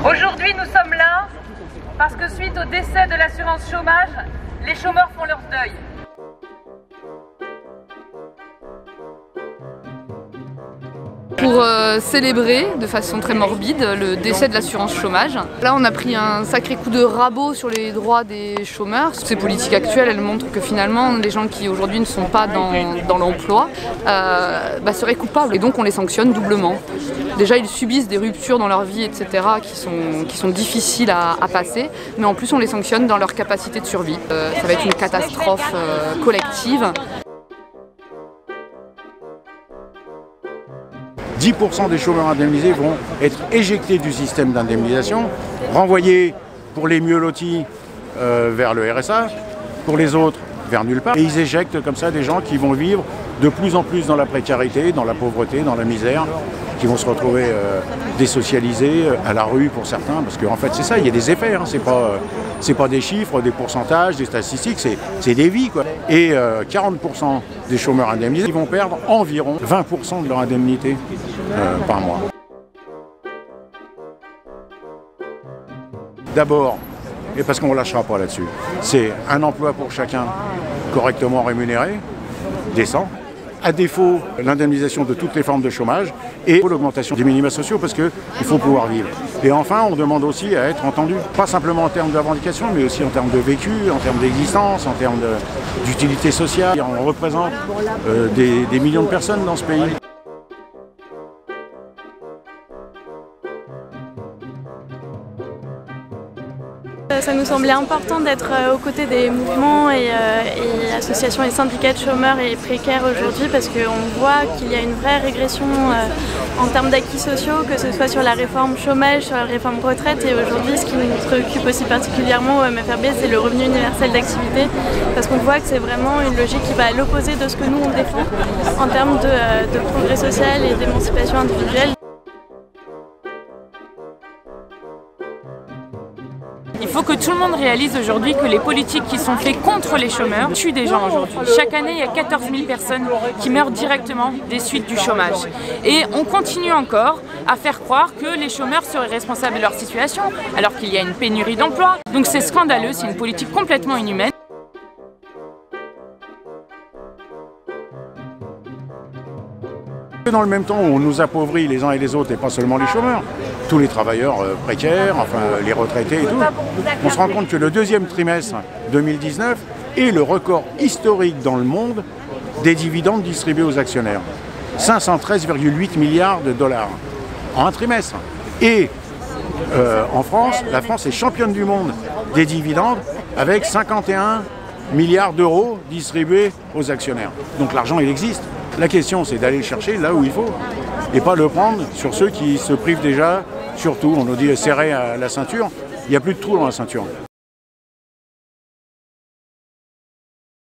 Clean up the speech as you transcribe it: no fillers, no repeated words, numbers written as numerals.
Aujourd'hui, nous sommes là parce que suite au décès de l'assurance chômage, les chômeurs font leur deuil. Pour célébrer de façon très morbide le décès de l'assurance chômage. Là, on a pris un sacré coup de rabot sur les droits des chômeurs. Ces politiques actuelles, elles montrent que finalement, les gens qui aujourd'hui ne sont pas dans l'emploi seraient coupables. Et donc, on les sanctionne doublement. Déjà, ils subissent des ruptures dans leur vie, etc., qui sont difficiles à passer. Mais en plus, on les sanctionne dans leur capacité de survie. Ça va être une catastrophe collective. 10% des chômeurs indemnisés vont être éjectés du système d'indemnisation, renvoyés pour les mieux lotis vers le RSA, pour les autres vers nulle part. Et ils éjectent comme ça des gens qui vont vivre de plus en plus dans la précarité, dans la pauvreté, dans la misère, qui vont se retrouver désocialisés à la rue pour certains, parce qu'en fait c'est ça, il y a des effets, hein, c'est pas des chiffres, des pourcentages, des statistiques, c'est des vies, quoi. Et 40% des chômeurs indemnisés, ils vont perdre environ 20% de leur indemnité par mois. D'abord, et parce qu'on ne lâchera pas là-dessus, c'est un emploi pour chacun correctement rémunéré, décent. À défaut, l'indemnisation de toutes les formes de chômage et l'augmentation des minima sociaux parce qu'il faut pouvoir vivre. Et enfin, on demande aussi à être entendu, pas simplement en termes de revendications, mais aussi en termes de vécu, en termes d'existence, en termes d'utilité sociale. On représente des millions de personnes dans ce pays. Ça nous semblait important d'être aux côtés des mouvements et associations et syndicats de chômeurs et précaires aujourd'hui parce qu'on voit qu'il y a une vraie régression en termes d'acquis sociaux, que ce soit sur la réforme chômage, sur la réforme retraite et aujourd'hui ce qui nous préoccupe aussi particulièrement au MFRB c'est le revenu universel d'activité parce qu'on voit que c'est vraiment une logique qui va à l'opposé de ce que nous on défend en termes de progrès social et d'émancipation individuelle. Il faut que tout le monde réalise aujourd'hui que les politiques qui sont faites contre les chômeurs tuent des gens aujourd'hui. Chaque année, il y a 14 000 personnes qui meurent directement des suites du chômage. Et on continue encore à faire croire que les chômeurs seraient responsables de leur situation, alors qu'il y a une pénurie d'emplois. Donc c'est scandaleux, c'est une politique complètement inhumaine. Dans le même temps, on nous appauvrit les uns et les autres, et pas seulement les chômeurs, tous les travailleurs précaires, enfin les retraités et tout. On se rend compte que le deuxième trimestre 2019 est le record historique dans le monde des dividendes distribués aux actionnaires. 513,8 milliards de dollars en un trimestre. Et en France, la France est championne du monde des dividendes avec 51 milliards d'euros distribués aux actionnaires. Donc l'argent, il existe. La question, c'est d'aller le chercher là où il faut et pas le prendre sur ceux qui se privent déjà, surtout, on nous dit serrer à la ceinture, il n'y a plus de trou dans la ceinture.